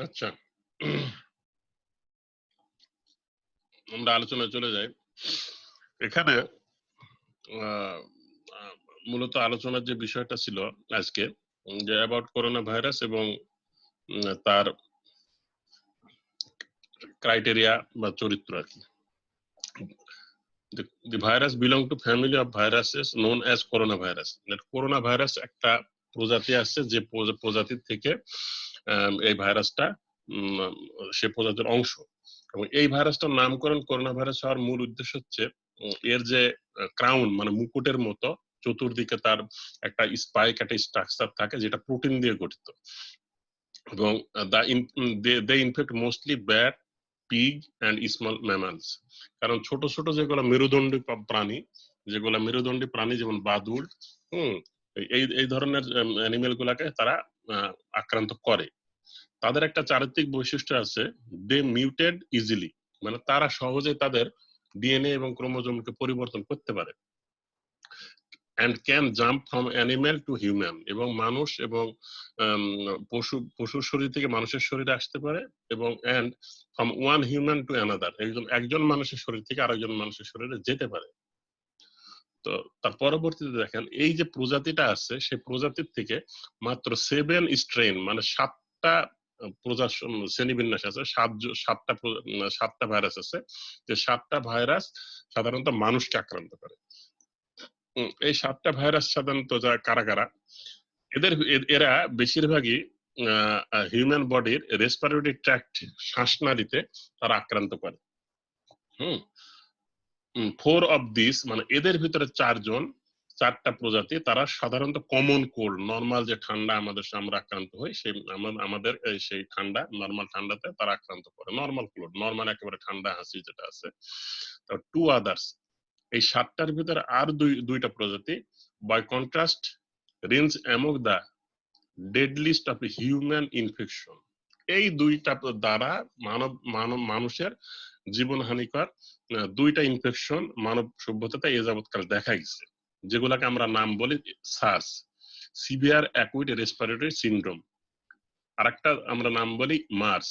আচ্ছা, আমরা আলোচনায় চলে যাই। এখানে মূলত আলোচনার যে বিষয়টা ছিল আজকে, যে অ্যাবাউট করোনা ভাইরাস এবং তার ক্রাইটেরিয়া বা চরিত্র আর কি। The virus belong to family of viruses known as coronavirus. coronavirus একটা প্রজাতি আছে, যে প্রজাতির থেকে এই ভাইরাসটা সে প্রজাতির অংশ। এবং এই ভাইরাসটার নামকরণ করোনা ভাইরাস হওয়ার মূল উদ্দেশ্য হচ্ছে এর যে ক্রাউন মানে মুকুটের মতো চতুর্দিকে তার একটা স্পাইক, একটা স্ট্রাকচার থাকে যেটা প্রোটিন দিয়ে গঠিত। এবং they infect mostly bat, pig and small mammals. কারণ ছোট ছোট যেগুলো মেরুদণ্ডী প্রাণী, যেমন বাদুড়, এই ধরনের অ্যানিমেল গুলাকে তারা আক্রান্ত করে। তাদের একটা চারিত্রিক বৈশিষ্ট্য আছে, দে মিউটেড ইজিলি, মানে তারা সহজে তাদের ডিএনএ এবং ক্রোমোজোমকে পরিবর্তন করতে পারে। and can jump from animal to human, এবং মানুষ এবং পশুর শরীর থেকে মানুষের শরীরে আসতে পারে, এবং and from one human to another, একজন মানুষের শরীর থেকে আরেকজন মানুষের শরীরে যেতে পারে। তো তার পরবর্তীতে দেখেন এই যে প্রজাতিটা আছে, সেই প্রজাতির থেকে মাত্র 7 স্ট্রেন মানে 7টা শ্রেণীবিন্যাস আছে, 7টা ভাইরাস আছে, যে 7টা ভাইরাস সাধারণত মানুষকে আক্রান্ত করে। এই 7টা ভাইরাস সাধারণত কারা কারা, এরা বেশিরভাগই হিউম্যান বডির রেসপিরেটরি ট্র্যাক্ট, শ্বাসনালীতে তারা আক্রান্ত করে। 4 অফ দিস, মানে এদের ভিতরে 4টা প্রজাতি তারা সাধারণত কমন কোল্ড, নর্মাল যে ঠান্ডা আমরা আক্রান্ত হই, সেই আমাদের সেই ঠান্ডা, নর্মাল ঠান্ডাতে তারা আক্রান্ত করে, নর্মাল কোল্ড, নর্মাল একেবারে ঠান্ডা হাসি যেটা আছে। 2 আদার্স, এই 7টার ভিতরে আর দুইটা প্রজাতি by contrast range among the deadliest of human infection. এই দুইটা দ্বারা মানুষের জীবনহানিকর দুইটা ইনফেকশন মানব সভ্যতাতে এ যাবৎকাল দেখা গেছে, যেগুলাকে আমরা নাম বলি SARS, severe acute respiratory syndrome, আর একটা আমরা নাম বলি MERS,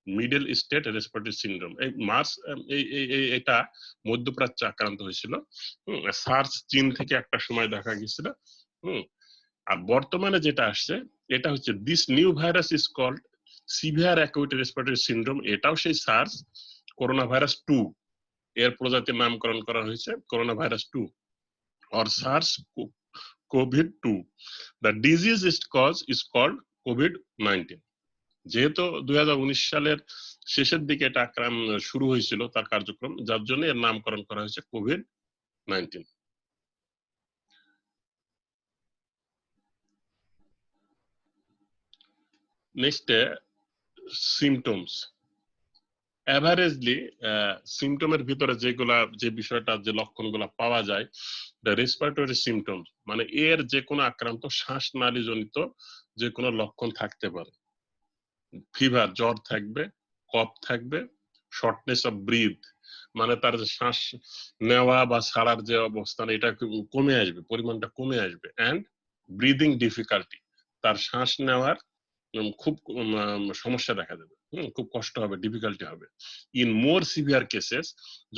middle state respiratory syndrome. এই মার্স এটা মধ্যপ্রাচ্যে আক্রান্ত হয়েছিল। সার্স চীন থেকে একটা সময় দেখা গেছিল। আর বর্তমানে যেটা আসছে এটা হচ্ছে this new virus is called severe acute respiratory syndrome. এটাও সেই সার্স করোনা ভাইরাস 2, এর প্রজাতির নামকরণ করা হয়েছে corona virus 2 or SARS COVID-2. The disease is called COVID-19. যেহেতু 2019 সালের শেষের দিকে এটা শুরু হয়েছিল তার কার্যক্রম, যার জন্য এর নামকরণ করা হয়েছে COVID-19। Next symptoms. অ্যাভারেজলি সিমটমের ভিতরে যে বিষয়টা, যে লক্ষণগুলো পাওয়া যায়, রেসপিরেটরি সিমটমস মানে এর যে কোনো আক্রান্ত শ্বাসনালীজনিত যে কোনো লক্ষণ থাকতে পারে। ফিভার, জ্বর থাকবে, কফ থাকবে, শর্টনেস অফ ব্রিথ মানে তার যে শ্বাস নেওয়া বা ছাড়ার যে অবস্থান এটা কমে আসবে, পরিমাণটা কমে আসবে, অ্যান্ড ব্রিদিং ডিফিকাল্টি, তার শ্বাস নেওয়ার খুব সমস্যা দেখা দেবে, খুব কষ্ট হবে, ডিফিকাল্টি হবে। ইন মোর সিভিয়ার কেসেস,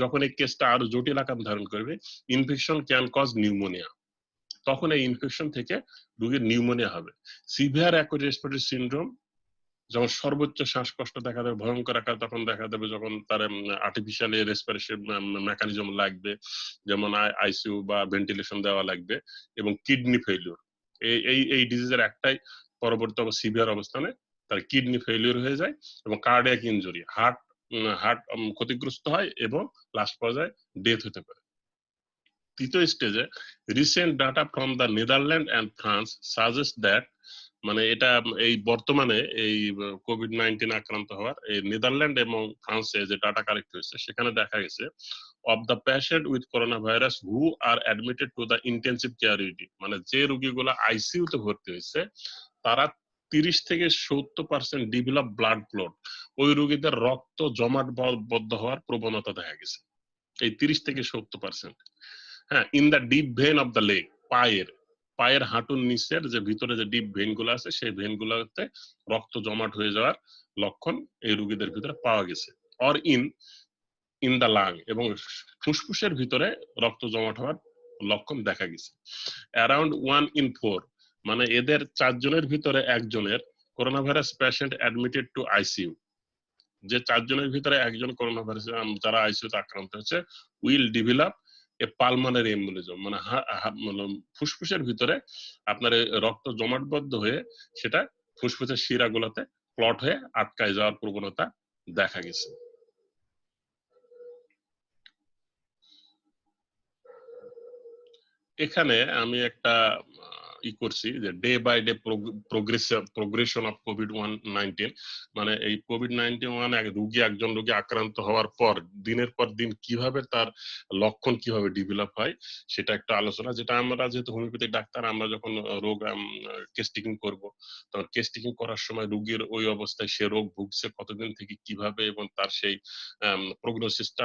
যখন এই কেসটা আরো জটিল আকার ধারণ করবে, ইনফেকশন ক্যান কজ নিউমোনিয়া, তখন এই ইনফেকশন থেকে রোগীর নিউমোনিয়া হবে। সিভিয়ার অ্যাকুইট রেসপিরেটরি সিনড্রোম যখন সর্বোচ্চ শ্বাসকষ্ট দেখা দেবে, ভয়ঙ্কর আকার তখন দেখা দেবে যখন তার আর্টিফিশিয়াল রেসপিরেশন মেকানিজম লাগবে, যেমন আইসিইউ বা ভেন্টিলেশন দেওয়া লাগবে, এবং কিডনি ফেলিওর। এই ডিজিজের একটাই পরবর্তী সিভিয়ার অবস্থানে তার কিডনি ফেলিওর হয়ে যায় এবং কার্ডিয়াক ইনজুরি, হার্ট ক্ষতিগ্রস্ত হয় এবং লাস্ট পর্যায়ে ডেথ হতে পারে। তৃতীয় স্টেজে recent data from the Netherland and France suggest that, মানে এটা এই বর্তমানে এই COVID-19 আক্রান্ত হওয়ার এই নেদারল্যান্ড এবং ফ্রান্সে যে ডাটা কালেক্ট হয়েছে, সেখানে দেখা গেছে of the patient with coronavirus who are admitted to the intensive care unit, মানে যে রোগীগুলো আইসিইউ তে ভর্তি হয়েছে তারা 30 থেকে 70% ডেভেলপ ব্লাড ক্লট, ওই রোগীদের রক্ত জমাটবদ্ধ হওয়ার প্রবণতা দেখা গেছে, এই 30 থেকে 70%। হ্যাঁ, in the deep vein of the leg, পায়ের হাঁটুর নিচের যে ভিতরে যে ডিপ ভেন গুলো আছে, সেই ভেন গুলোতে রক্ত জমাট হয়ে যাওয়ার লক্ষণ এই রোগীদের ভিতরে পাওয়া গেছে। অর ইন দ্য লাং, এবং ফুসফুসের ভিতরে রক্ত জমাট হওয়ার লক্ষণ দেখা গেছে। অ্যারাউন্ড 1 in 4, মানে এদের 4 জনের ভিতরে একজনের corona virus patient admitted to ICU, যে 4 জনের ভিতরে একজন করোনা ভাইরাস যারা আইসিইউতে আক্রান্ত হয়েছে will develop a pulmonary embolism, মানে ফুসফুসের ভিতরে আপনার রক্ত জমাটবদ্ধ হয়ে সেটা ফুসফুসের শিরাগুলোতে ক্লট হয়ে আটকায় যাওয়ার প্রবণতা দেখা গেছে। এখানে আমি একটা করছি যে day by day progression of COVID-19, মানে এই COVID-19 রোগী একজন রোগী আক্রান্ত হওয়ার পর দিনের পর দিন কিভাবে তার লক্ষণ কিভাবে ডেভেলপ হয় সেটা একটা আলোচনা, যেটা আমরা যেহেতু হোমিওপ্যাথিক ডাক্তার, আমরা যখন রোগ কেসটিকিং করব তখন কেসটিকিং করার সময় রোগীর ওই অবস্থায় সে রোগ ভুগছে কতদিন থেকে কিভাবে, এবং তার সেই প্রগনোসিসটা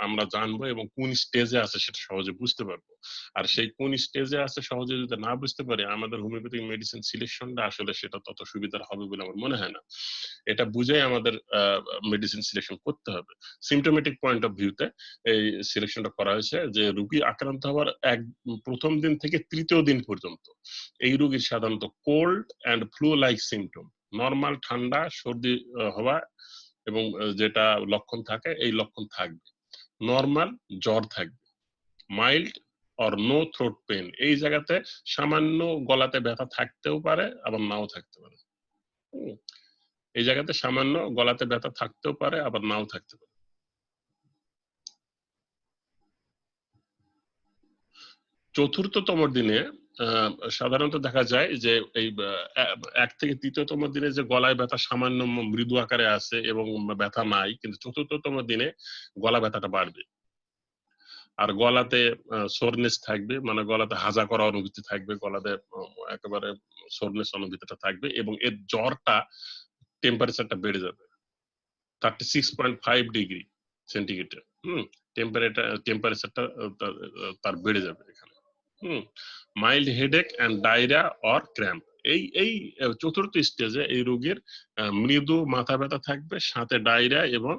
আমরা জানবো, এবং কোন স্টেজে আছে সেটা সহজে বুঝতে পারবো। আর সেই কোন স্টেজে আছে সহজে যদি না বুঝতে পারি, আমাদের হোমিওপ্যাথিক মেডিসিন সিলেকশনটা আসলে সেটা তত সুবিধার হবে বলে আমার মনে হয় না। এটা বুঝেই আমাদের মেডিসিন সিলেকশন করতে হবে। সিমটোমেটিক পয়েন্ট অফ ভিউতে এই সিলেকশনটা করা হয়েছে যে রোগী আক্রান্ত হওয়ার প্রথম দিন থেকে তৃতীয় দিন পর্যন্ত এই রোগীর সাধারণত cold and flu like symptom, normal ঠান্ডা সর্দি হওয়া এবং যেটা লক্ষণ থাকে এই লক্ষণ থাকবে। নরমাল জ্বর থাকবে। Mild or no throat pain, এই জায়গাতে সামান্য গলাতে ব্যথা থাকতেও পারে আবার নাও থাকতে পারে। এই জায়গাতে সামান্য গলাতে ব্যথা থাকতেও পারে আবার নাও থাকতে পারে। চতুর্থতম দিনে সাধারণত দেখা যায় যে এই 1 থেকে 3য়তম দিনে যে গলায় ব্যথা সামান্য মৃদু আকারে আছে এবং ব্যথা নাই, কিন্তু চতুর্থতম দিনে গলা ব্যথাটা বাড়বে। আর গলাতে সোরনেস থাকবে, মানে গলাতে হাজা করা অনুভূতি থাকবে, গলাতে একেবারে সোরনেস অনুভূতিটা থাকবে, এবং এর জ্বরটা টেম্পারেচারটা বেড়ে যাবে 36.5 ডিগ্রি সেন্টিগ্রেড। টেম্পারেচারটা তার বেড়ে যাবে এখানে। Mild headache and diarrhoea or cramp, এই চতুর্থ স্টেজে এই রোগীর মৃদু মাথা ব্যথা থাকবে, সাথে ডায়রিয়া এবং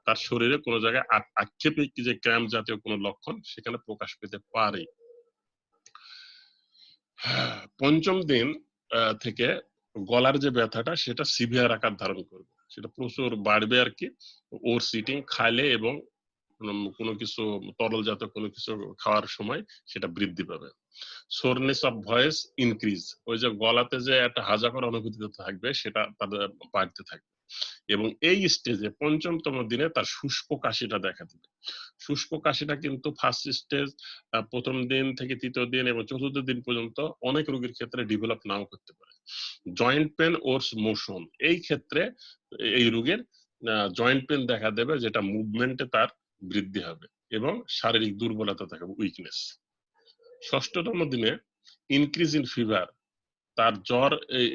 তার শরীরে কোনো জায়গায় আক্ষেপিক যে ক্র্যাম্প জাতীয় কোনো লক্ষণ সেখানে প্রকাশ পেতে পারে। 5ম দিন থেকে গলার যে ব্যথাটা সেটা সিভিয়ার আকার ধারণ করবে, সেটা প্রচুর বাড়বে আর কি। ওর সিটিং খাইলে এবং কোনো কিছু তরল জাতীয় কোনো কিছু খাওয়ার সময় সেটা বৃদ্ধি পাবে। সোরনেস অফ ভয়েস ইনক্রিজ, ওই যে গলাতে যে একটা হাজা করা অনুভূতি থাকবে সেটা তাদের বাড়তে থাকবে, এবং এই স্টেজে 5মতম দিনে তার শুষ্ক কাশিটা দেখা দিবে। শুষ্ক কাশিটা কিন্তু ফার্স্ট স্টেজ, প্রথম দিন থেকে তৃতীয় দিন এবং চতুর্থ দিন পর্যন্ত অনেক রোগীর ক্ষেত্রে ডেভেলপ নাও করতে পারে। জয়েন্ট পেন ওর মোশন, এই ক্ষেত্রে এই রোগীর জয়েন্ট পেন দেখা দেবে, যেটা মুভমেন্টে তার বৃদ্ধি হবে, এবং শারীরিক দুর্বলতা থাকবে, উইকনেস। 6ষ্ঠতম দিনে ইনক্রিজ ইন ফিভার, তার জ্বর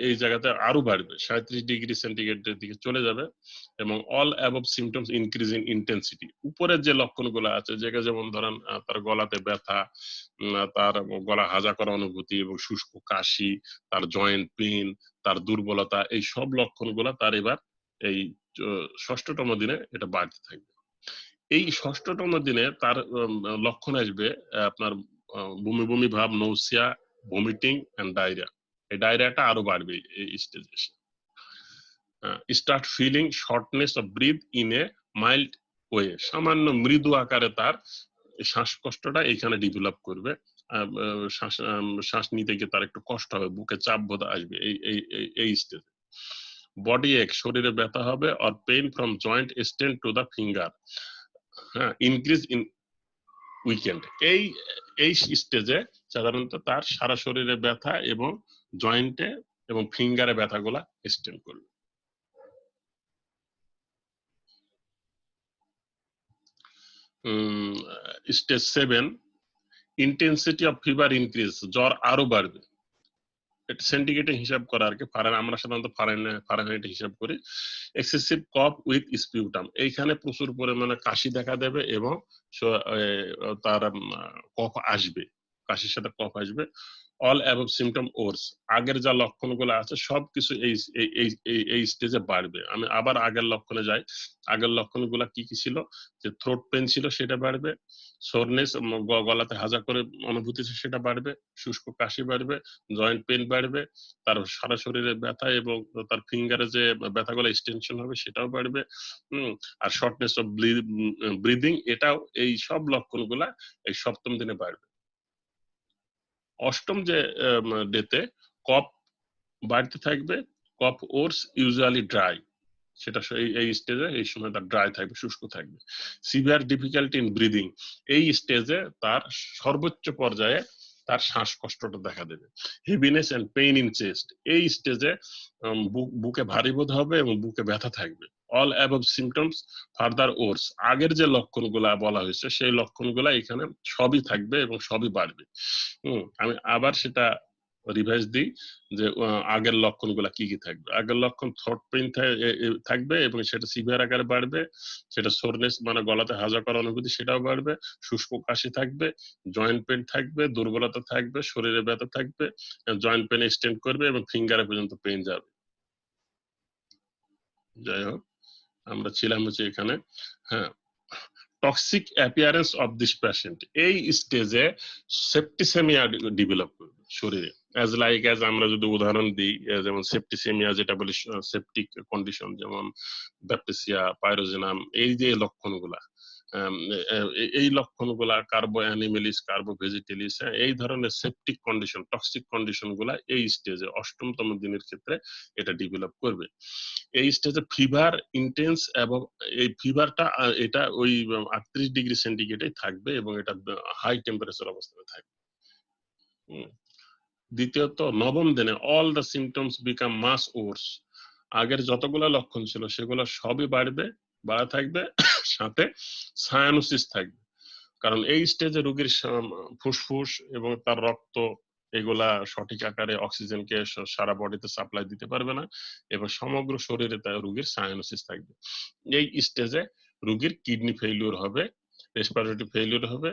এই জায়গাতে আরো বাড়বে, 37 ডিগ্রি সেন্টিগ্রেডের দিকে চলে যাবে, এবং all above symptoms increase in intensity, উপরের যে লক্ষণগুলো আছে যেমন ধরেন তার গলাতে ব্যথা, তার গলা হাজা করা অনুভূতি এবং শুষ্ক কাশি, তার জয়েন্ট পেইন, তার দুর্বলতা, এই সব লক্ষণগুলো তার এবার এই 6ষ্ঠতম দিনে এটা বাড়তে থাকবে। এই 6ষ্ঠতম দিনে তার লক্ষণ আসবে আপনার বমি বমি ভাব, নৌসিয়া, ভমিটিং এন্ড ডায়রিয়া। এই ডায়রিয়াটা আরো বাড়বে এই স্টেজে এসে। Start feeling shortness of breath in a mild way, সামান্য মৃদু আকারে তার শ্বাসকষ্টটা এখানে ডেভেলপ করবে, শ্বাস নিতে গিয়ে তার একটু কষ্ট হবে, বুকে চাপ বোধ আসবে এই স্টেজে। বডি এক, শরীরে ব্যথা হবে, or pain from joint extend to the finger, increase in weekend, এই স্টেজে সাধারণত তার সারা শরীরে ব্যথা এবং জয়েন্টে এবং ফিঙ্গারে ব্যথাগুলা এক্সটেন্ড করবে। Stage 7, intensity of fever increase, জ্বর আরো বাড়বে। এটা সেন্টিগ্রেডে হিসাব করা আর কি, আমরা সাধারণত ফারেনহাইটে হিসাব করি। এক্সেসিভ কফ উইথ স্পিউটাম, এইখানে প্রচুর পরিমাণে কাশি দেখা দেবে এবং তার কফ আসবে, কাশির সাথে কফ আসবে। অল অ্যাবভ সিমটম ওর্স, আগের যা লক্ষণগুলো আছে সবকিছু এই স্টেজে বাড়বে। আমি আবার আগের লক্ষণে যাই। আগের লক্ষণগুলো কি কি ছিল? যে থ্রোট পেন ছিল সেটা বাড়বে, সোরনেস গলাতে হাজা করে অনুভূতি সেটা বাড়বে, শুষ্ক কাশি বাড়বে, জয়েন্ট পেন বাড়বে, তার সারা শরীরে ব্যথা এবং তার ফিঙ্গারে যে ব্যথাগুলো এক্সটেনশন হবে সেটাও বাড়বে। আর শর্টনেস অফ ব্রিদিং, এটাও এই সব লক্ষণগুলা এই সপ্তম দিনে বাড়বে। অষ্টম যে ডেতে কফ বাড়তে থাকবে, কফ ওর্স ইউজুয়ালি ড্রাই, সেটা এই স্টেজে এই সময় তার ড্রাই থাকবে, শুষ্ক থাকবে। সিভিয়ার ডিফিকাল্টি ইন ব্রিদিং, এই স্টেজে তার সর্বোচ্চ পর্যায়ে তার শ্বাসকষ্টটা দেখা দেবে। Heaviness and pain in chest, এই স্টেজে বুকে ভারী বোধ হবে এবং বুকে ব্যথা থাকবে। অল অ্যাবভ সিমটমস ফার্দার ওর্স, আগের যে লক্ষণগুলা বলা হয়েছে সেই লক্ষণগুলা এখানে সবই থাকবে এবং সবই বাড়বে। আমি আবার সেটা রিভাইজ দিই যে আগের লক্ষণগুলা কি কি থাকবে। আগের লক্ষণ থ্রোট পেইন থাকবে এবং সেটা সিভিয়ার আকারে বাড়বে, সেটা সোরনেস মানে গলাতে হাজা করার অনুভূতি সেটাও বাড়বে, শুষ্ক কাশি থাকবে, জয়েন্ট পেইন থাকবে, দুর্বলতা থাকবে, শরীরে ব্যথা থাকবে, জয়েন্ট পেইন এক্সটেন্ড করবে এবং ফিঙ্গারে পর্যন্ত পেইন যাবে। যাই হোক, আমরা ছিলাম হচ্ছে এখানে। হ্যাঁ, toxic appearance of this patient, এই স্টেজে সেপ্টিসেমিয়া ডেভেলপ করবে শরীরে। অ্যাজ লাইক অ্যাজ আমরা যদি উদাহরণ দিই, যেমন সেপ্টিসেমিয়া যেটা বলি, সেপটিক কন্ডিশন, যেমন ব্যাপটিসিয়া, পাইরোজেনাম, এই যে লক্ষণগুলা, এই লক্ষণগুলা কার্বো অ্যানিমেলিস, কার্বো ভেজিটেলিস, এই ধরনের সেপটিক কন্ডিশন, টক্সিক কন্ডিশন গুলা এই স্টেজে অষ্টমতম দিনের ক্ষেত্রে এটা ডেভেলপ করবে। এই স্টেজে ফিভার ইন্টেন্স, এবং এই ফিভারটা এটা ওই 38 ডিগ্রি সেন্টিগ্রেডে থাকবে এবং এটা হাই টেম্পারেচার অবস্থায় থাকবে। দ্বিতীয়ত নবম দিনে অল দ্য সিমটমস বিকাম মাস ওর্স, আগের যতগুলো লক্ষণ ছিল সেগুলো সবই বাড়বে, বাড়া থাকবে, সাথে সায়ানোসিস থাকবে। কারণ এই স্টেজে রোগীর ফুসফুস এবং তার রক্ত এগুলা সঠিক আকারে অক্সিজেনকে সারা বডিতে সাপ্লাই দিতে পারবে না এবং সমগ্র শরীরে তার রোগীর সায়ানোসিস থাকবে। এই স্টেজে রোগীর কিডনি ফেইলিউর হবে, রেসপিরেটরি ফেইলিউর হবে,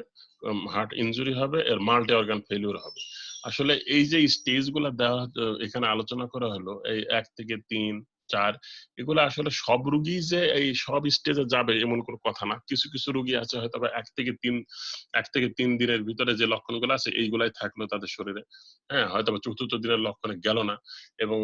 হার্ট ইনজুরি হবে, এর মাল্টি অর্গান ফেইলিউর হবে। আসলে এই যে স্টেজগুলো দেওয়া এখানে আলোচনা করা হলো, এই 1 থেকে 3, 4, এগুলো আসলে সব রোগী যে এই সব স্টেজে যাবে এমন কোনো কথা না। কিছু কিছু রোগী আছে হয়তো 1 থেকে 3 দিনের ভিতরে যে লক্ষণগুলো আছে এইগুলাই থাকলো তাদের শরীরে, হ্যাঁ, হয়তো চতুর্থ দিনের লক্ষণে গেল না, এবং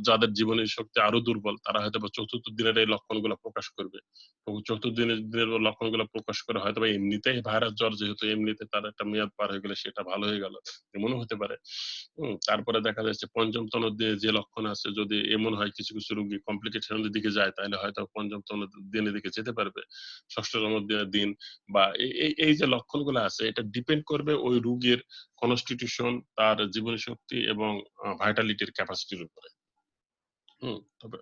যাদের জীবনী শক্তি আরো দুর্বল তারা হয়তো চতুর্থ দিনের এই লক্ষণগুলো প্রকাশ করবে, এবং চতুর্থ দিনের লক্ষণগুলো প্রকাশ করে হয়তো এমনিতেই ভাইরাস জ্বর, যেহেতু এমনিতে তার একটা মেয়াদ পার হয়ে গেলে সেটা ভালো হয়ে গেল, এমনও হতে পারে। তারপরে দেখা যাচ্ছে পঞ্চমতম যে লক্ষণ আছে, যদি এমন হয় কিছু কিছু রোগী কমপ্লিকেশনের দিকে যায় তাহলে হয়তো পঞ্চমতম দিনের দিকে যেতে পারবে, ষষ্ঠতম দিন, বা এই যে লক্ষণগুলো আছে এটা ডিপেন্ড করবে ওই রোগীর কনস্টিটিউশন, তার জীবনী শক্তি এবং ভাইটালিটির ক্যাপাসিটির উপরে। তবে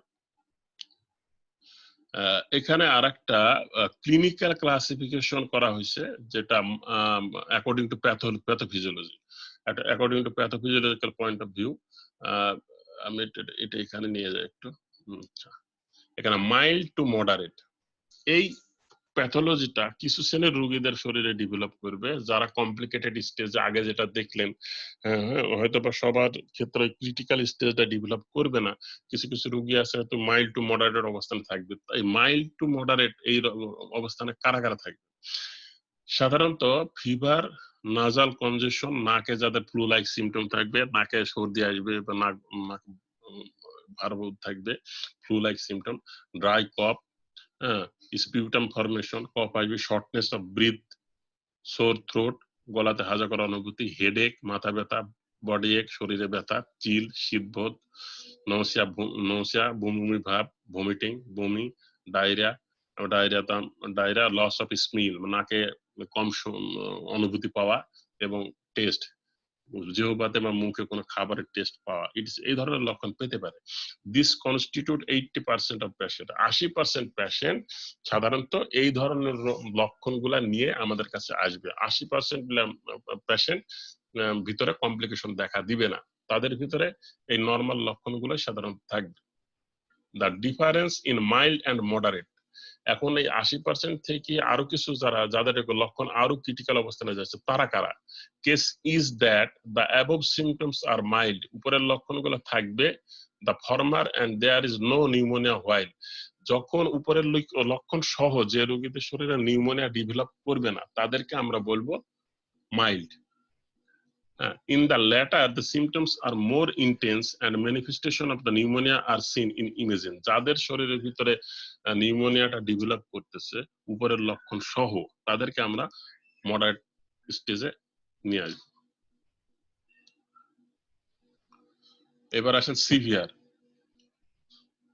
এখানে আরেকটা ক্লিনিক্যাল ক্লাসিফিকেশন করা হয়েছে, যেটা according to pathophysiology, according to pathophysiological point of view. আমি এটা এখানে নিয়ে যাই একটু। এখানে মাইল্ড টু মডারেট, এই প্যাথোলজিটা কিছু শ্রেণীর রোগীদের শরীরে ডেভেলপ করবে যারা কমপ্লিকেটেড স্টেজে, আগে যেটা দেখলেন হয়তো বা সবার ক্ষেত্রে ক্রিটিক্যাল স্টেজটা ডেভেলপ করবে না, কিছু কিছু রোগী আছে হয়তো মাইল্ড টু মডারেট অবস্থানে থাকবে। তাই মাইল্ড টু মডারেট এই অবস্থানে কারা কারা থাকবে? সাধারণত ফিভার, নাজাল কনজেশন, নাকে যাদের ফ্লু লাইক সিমটম থাকবে, নাকে সর্দি আসবে বা নাক ভারবোধ থাকবে, flu like symptom, dry cough, sputum formation, কফ আসবে, shortness of breath, sore throat, গলাতে হাজা করা অনুভূতি, হেডেক, মাথা ব্যথা, বডি এক, শরীরে ব্যথা, চিল, শীতবোধ, নৌসিয়া, বমি ভাব, ভমিটিং, বমি, diarrhoea, diarrhoea, loss of smell, নাকে কম অনুভূতি পাওয়া এবং টেস্ট, জিহ্বাতে বা মুখে কোনো খাবারের টেস্ট পাওয়া, এই ধরনের লক্ষণ পেতে পারে। This constitute 80% of patient, 80% patient সাধারণত এই ধরনের লক্ষণগুলা নিয়ে আমাদের কাছে আসবে। 80% পেশেন্ট ভিতরে কমপ্লিকেশন দেখা দিবে না, তাদের ভিতরে এই নর্মাল লক্ষণগুলো সাধারণত থাকবে। The difference in mild and moderate, এখন এই 80% থেকে আরো কিছু যাদের লক্ষণ আরো ক্রিটিক্যাল অবস্থানে যাচ্ছে তারা কারা? Case is that the above symptoms are mild, উপরের লক্ষণগুলো থাকবে, the former and there is no pneumonia while, যখন উপরের লক্ষণ সহ যে রোগীদের শরীরে নিউমোনিয়া ডেভেলপ করবে না তাদেরকে আমরা বলবো mild. In the latter, the symptoms are more intense and manifestation of the pneumonia are seen in imaging. যাদের শরীরের ভিতরে নিউমোনিয়াটা ডেভেলপ করতেছে উপরের লক্ষণ সহ তাদেরকে আমরা মডারেট স্টেজে নিয়ে আসবো। এবার আসেন সিভিয়ার।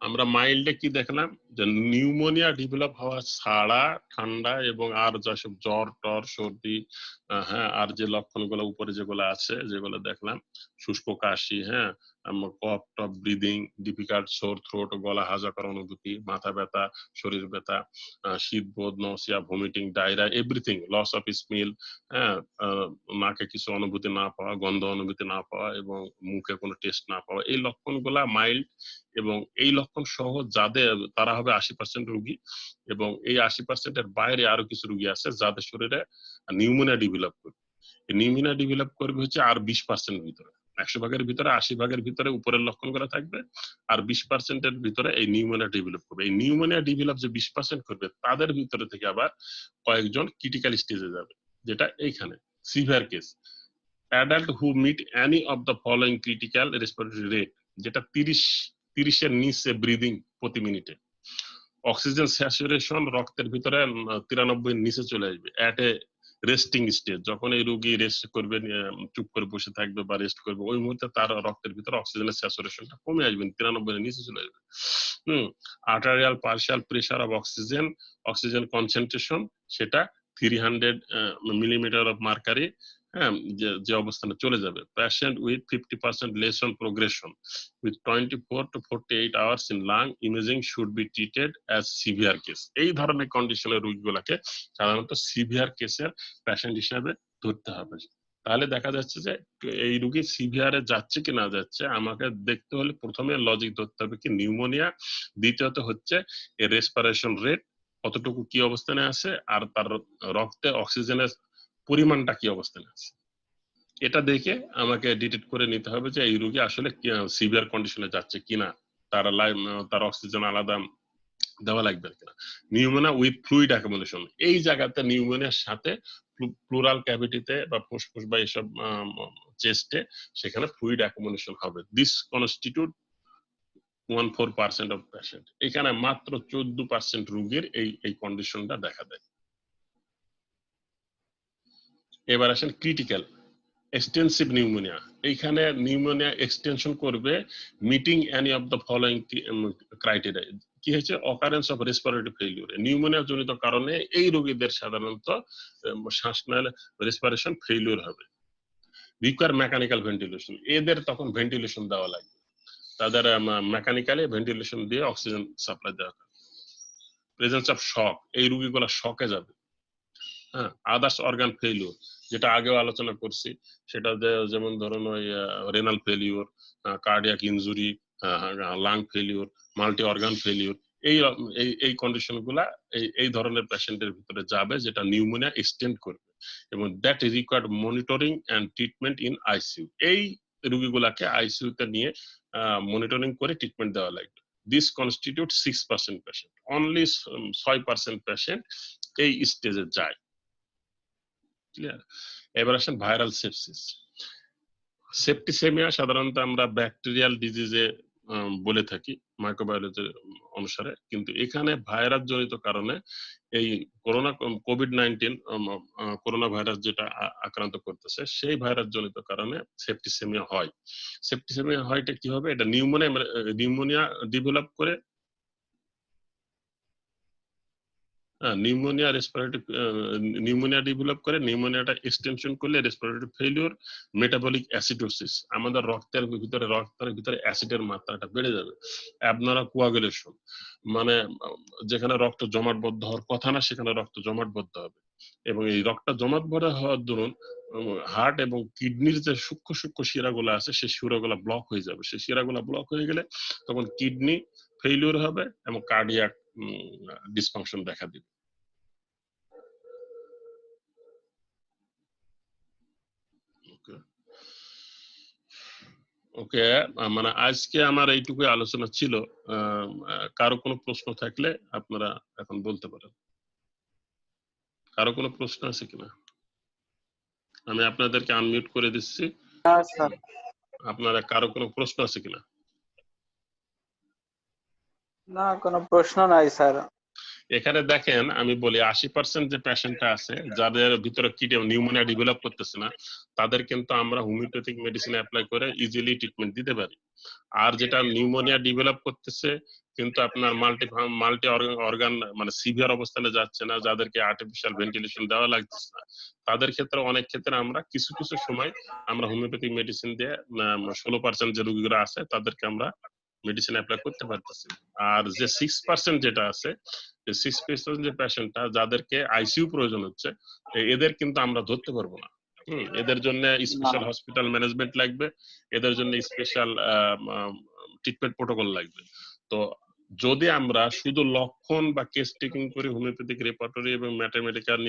আমরা মাইল্ডে কি দেখলাম যে নিউমোনিয়া ডেভেলপ হওয়া ছাড়া ঠান্ডা এবং আর যেসব জ্বর টর সর্দি, হ্যাঁ, আর যে লক্ষণগুলো উপরে যেগুলো আছে যেগুলো দেখলাম, শুষ্ক কাশি, হ্যাঁ, cough top breathing, difficult sore throat, গলা হাজা করার অনুভূতি, মাথা ব্যথা, শরীর ব্যথা, শীতবোধ, nausea, vomiting, diarrhoea, everything, loss of smell, হ্যাঁ, নাকে কিছু অনুভূতি না পাওয়া, গন্ধ অনুভূতি না পাওয়া এবং মুখে কোনো টেস্ট না পাওয়া, এই লক্ষণগুলা মাইল্ড। এবং এই লক্ষণ সহ যাদের তারা হবে 80% রোগী, এবং এই 80%-এর বাইরে আরো কিছু রোগী আছে যাদের শরীরে নিউমোনিয়া ডেভেলপ করবে। নিউমোনিয়া ডেভেলপ করবে হচ্ছে আর 20% ভিতরে, 100 ভাগের ভিতরে 80 ভাগের ভিতরে উপরের লক্ষণগুলো থাকবে, আর 20%-এর ভিতরে এই নিউমোনিয়া ডেভেলপ করবে। এই নিউমোনিয়া ডেভেলপ যে 20% করবে তাদের ভিতরে থেকে আবার কয়েকজন ক্রিটিক্যাল স্টেজে যাবে, যেটা এইখানে severe case. Adult who meet any of the following critical respiratory rate, যেটা 30-এর নিচে ব্রিদিং প্রতি মিনিটে, অক্সিজেন স্যাচুরেশন রক্তের ভিতরে 93-এর নিচে চলে আসবে অ্যাট এ রেস্টিং স্টেজ, যখন এই রোগী রেস্ট করবে, চুপ করে বসে থাকবে বা রেস্ট করবে, ওই মুহূর্তে তার রক্তের ভিতরে অক্সিজেনের স্যাচুরেশনটা কমে আসবে, 93-এর নিচে চলে আসবে। Arterial partial pressure of oxygen concentration সেটা 300 মিলিমিটার অফ মার্কারি, হ্যাঁ, যে অবস্থানে চলে যাবে। Patient with 50% lesson progression with 24 to 48 hours in lung imaging should be treated as severe case. এই ধরনের কন্ডিশনের রোগীগুলোকে সাধারণত সিভিয়ার কেসের পেশেন্ট হিসেবে ধরতে হবে। তাহলে দেখা যাচ্ছে যে এই রোগী সিভিয়ারে যাচ্ছে কি না যাচ্ছে আমাকে দেখতে হলে প্রথমে লজিক ধরতে হবে কি নিউমোনিয়া, দ্বিতীয়ত হচ্ছে এর রেসপিরেশন রেট কতটুকু কি অবস্থানে আছে, আর তার রক্তে অক্সিজেনের পরিমাণটা কি অবস্থানে আছে, এটা দেখে আমাকে ডিটেক্ট করে নিতে হবে যে এই রোগী আসলে সিভিয়ার কন্ডিশনে যাচ্ছে কিনা, তার অক্সিজেন আলাদা দেওয়া লাগবে কিনা। নিউমোনিয়া উইথ ফ্লুইড অ্যাকুমুলেশন, এই জায়গাতে নিউমোনিয়ার সাথে প্লুরাল ক্যাভিটিতে বা ফুসফুস বা এসব চেস্টে সেখানে ফ্লুইড অ্যাকুমুলেশন হবে। দিস কনস্টিটিউট 14% অফ পেশেন্ট, এখানে মাত্র 14% রোগীর এই কন্ডিশনটা দেখা দেয়। এবার আসেন ক্রিটিক্যাল এক্সটেন্সিভ নিউমোনিয়া। এইখানে নিউমোনিয়া এক্সটেনশন করবে meeting any of the following criteria. কি হয়েছে? Occurrence of respiratory failure, pneumonia জনিত কারণে এই রোগীদের সাধারণত শ্বাসনাল রেসপিরেশন ফেইলিউর হবে। রিকোয়ার মেকানিক্যাল ভেন্টিলেশন, এদের তখন ভেন্টিলেশন দেওয়া লাগবে, তাদের মেকানিক্যালি ভেন্টিলেশন দিয়ে অক্সিজেন সাপ্লাই দেওয়া হবে। প্রেজেন্স অফ শক, এই রোগীগুলো শকে যাবে। হ্যাঁ, আদার্স অর্গান ফেইলিউর, যেটা আগেও আলোচনা করছি, সেটা যেমন ধরুন ওই renal failure, cardiac injury, lung failure, multi organ failure, এই কন্ডিশন গুলা এই ধরনের পেশেন্টের ভিতরে যাবে যেটা নিউমোনিয়া এক্সটেন্ড করবে, এবং that required monitoring and treatment in ICU. এই রোগীগুলাকে আইসিইউতে নিয়ে মনিটরিং করে ট্রিটমেন্ট দেওয়া লাগবে। This constitute 6% patient, only 6% patient এই স্টেজে যায়। ক্লিয়ার? এবার আসেন ভাইরাল সেপসিস। সেপ্টিসেমিয়া সাধারণত আমরা ব্যাকটেরিয়াল ডিজিজে বলে থাকি মাইক্রোবায়োলজি অনুসারে, কিন্তু এখানে ভাইরাস জনিত কারণে এই কোভিড-19 করোনা ভাইরাস যেটা আক্রান্ত করতেছে সেই ভাইরাস জনিত কারণে সেপ্টিসেমিয়া হয়। সেপ্টিসেমিয়া হয়টা কি হবে? এটা নিউমোনিয়া ডেভেলপ করে, নিউমোনিয়া ডেভেলপ করে, নিউমোনিয়াটা এক্সটেনশন করলে রেসপিরেটরি ফেলিউর, মেটাবলিক অ্যাসিডোসিস, আমাদের রক্তের ভিতরে অ্যাসিডের মাত্রাটা বেড়ে যাবে। অ্যাবনর্মাল কোয়াগুলেশন, মানে যেখানে রক্ত জমাটবদ্ধ হওয়ার কথা না সেখানে রক্ত জমাটবদ্ধ হবে, এবং এই রক্ত জমাটবদ্ধ হওয়ার দরুন হার্ট এবং কিডনির যে সূক্ষ্ম শিরাগুলো আছে সেই শিরাগুলো ব্লক হয়ে যাবে। সেই শিরাগুলো ব্লক হয়ে গেলে তখন কিডনি ফেলিউর হবে এবং কার্ডিয়াক ডিসফাংশন দেখা দিবে। ওকে, মানে আজকে আমার এইটুকুই আলোচনা ছিল। কারো কোনো প্রশ্ন থাকলে আপনারা এখন বলতে পারেন। কারো কোনো প্রশ্ন আছে কিনা? আমি আপনাদেরকে আনমিউট করে দিচ্ছি। আপনারা কারো কোনো প্রশ্ন আছে কিনা? না, কোনো প্রশ্ন নাই স্যার। এখানে দেখেন, আমি বলি 80% যে পেশেন্টটা আছে যাদের ভিতরে নিউমোনিয়া ডেভেলপ করতেছে না, তাদের কিন্তু আমরা হোমিওপ্যাথিক মেডিসিন অ্যাপ্লাই করে ইজিলি ট্রিটমেন্ট দিতে পারি। আর যেটা নিউমোনিয়া ডেভেলপ করতেছে কিন্তু আপনার মাল্টি অর্গান মানে সিভিয়ার অবস্থানে যাচ্ছে না, যাদেরকে আর্টিফিশিয়াল ভেন্টিলেশন দেওয়া লাগতেছে না, তাদের ক্ষেত্রে অনেক ক্ষেত্রে আমরা কিছু কিছু সময় আমরা হোমিওপ্যাথিক মেডিসিন দিয়ে 16% যে রোগীরা আছে তাদেরকে আমরা মেডিসিন অ্যাপ্লাই করতে পারতেছি। আর যে 6% যেটা আছে, 6% যে পেশেন্টটা যাদেরকে আইসিইউ প্রয়োজন হচ্ছে, এদের কিন্তু আমরা ধরতে পারবো না। এদের জন্য স্পেশাল হসপিটাল ম্যানেজমেন্ট লাগবে, এদের জন্য স্পেশাল ট্রিটমেন্ট প্রোটোকল লাগবে। তো যদি আমরা শুধু লক্ষণ বা কেস টেকিং করে হোমিওপ্যাথিক রেপার্টরি এবং ম্যাথমেটিক্যাল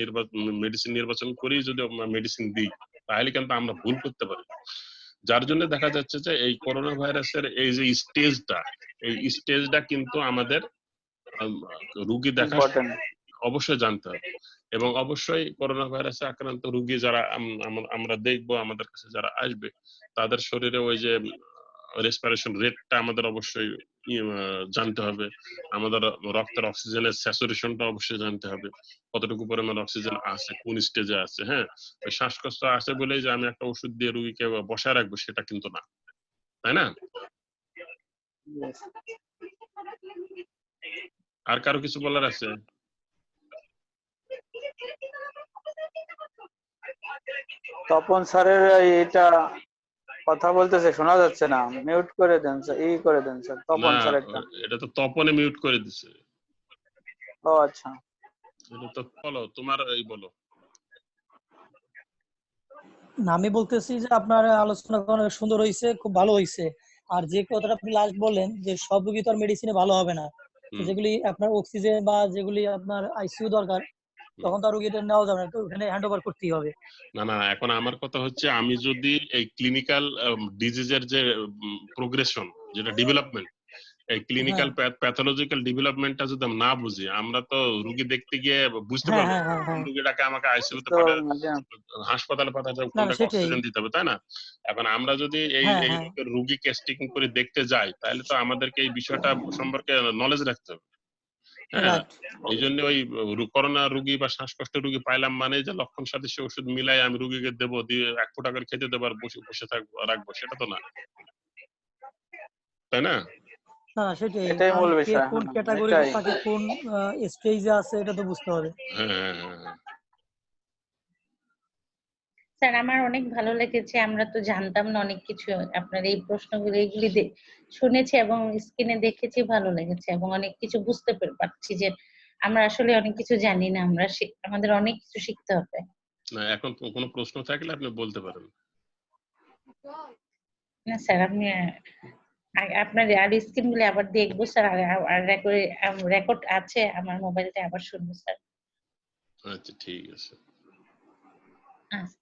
মেডিসিন নির্বাচন করি যদি মেডিসিন দিই, তাহলে কিন্তু আমরা ভুল করতে পারি। যার জন্য দেখা যাচ্ছে যে এই করোনা ভাইরাসের এই যে স্টেজটা কিন্তু আমাদের রোগী দেখা অবশ্যই জানতে হবে। এবং অবশ্যই করোনা ভাইরাসে আক্রান্ত রোগী যারা আমরা দেখবো, আমাদের কাছে যারা আসবে, তাদের শরীরে ওই যে রেসপিরেশন রেটটা আমাদের অবশ্যই জানতে হবে। আমাদের রক্তের অক্সিজেনের স্যাচুরেশনটা অবশ্যই জানতে হবে, কতটুকু পরিমাণ অক্সিজেন আছে, কোন স্টেজে আছে। হ্যাঁ, শ্বাসকষ্ট আছে বলেই যে আমি একটা ওষুধ দিয়ে রোগীকে বসায় রাখবো সেটা কিন্তু না, তাই না? আর কারো কিছু বলার আছে? তপন স্যারের এটা কথা বলতেছে, শোনা যাচ্ছে না, মিউট করে দেন স্যার, করে দেন স্যার তপন স্যার একটা। এটা তো তপনে মিউট করে দিছে। ও আচ্ছা, এটা তো বলো, তোমার এই বলো। না, আমি বলতেছি যে আপনার আলোচনা অনেক সুন্দর হয়েছে, খুব ভালো হয়েছে। আর যে কথাটা আপনি লাস্ট বললেন যে সব রোগী তো আর মেডিসিনে ভালো হবে না, যেগুলি আপনার অক্সিজেন বা যেগুলি আপনার আইসিইউ দরকার, তখন তো আর রোগীটা নেওয়া যাবে না, তো ওখানে হ্যান্ড ওভার করতেই হবে। না, এখন আমার কথা হচ্ছে, আমি যদি এই ক্লিনিক্যাল ডিজিজের যে প্রোগ্রেশন, যেটা ডেভেলপমেন্ট, এই ক্লিনিক্যাল প্যাথোলজিক্যাল ডেভেলপমেন্টটা যদি না বুঝি, আমরা তো রোগী দেখতে গিয়ে বুঝতে পারবো কোন রোগীটাকে আমাকে আইসিইউতে পাঠাতে, হাসপাতালে পাঠাতে হবে, কোনটাকে অক্সিজেন দিতে হবে, তাই না? এখন আমরা যদি এই রোগী কেস টেকিং করে দেখতে যাই, তাহলে তো আমাদেরকে এই বিষয়টা সম্পর্কে নলেজ রাখতে হবে। হ্যাঁ, এই জন্য ওই করোনা রোগী বা শ্বাসকষ্ট রোগী পাইলাম মানে যে লক্ষণ সাদৃশ্য ওষুধ মিলাই আমি রোগীকে দেবো, দিয়ে 1 ফোঁটা করে খেতে দেবো আর বসে থাকবো রাখবো, সেটা তো না, তাই না? না, সেটাই, এটাই মূল বিষয়। কোন ক্যাটাগরি থাকে, কোন স্টেজে আছে, এটা তো বুঝতে হবে। স্যার, আমার অনেক ভালো লেগেছে, আমরা তো জানতাম না অনেক কিছু, আপনার এই প্রশ্নগুলো এগুলি শুনেছি এবং স্ক্রিনে দেখেছি, ভালো লেগেছে এবং অনেক কিছু বুঝতে পারছি যে আমরা আসলে অনেক কিছু জানি না, আমাদের অনেক কিছু শিখতে হবে। না, এখন কোনো প্রশ্ন থাকলে আপনি বলতে পারেন। না স্যার, আমি আপনার আর স্ক্রিনগুলো আবার দেখবো স্যার, আর রেকর্ড আছে আমার মোবাইলটা, আবার শুনবো স্যার। আচ্ছা, ঠিক আছে। আচ্ছা।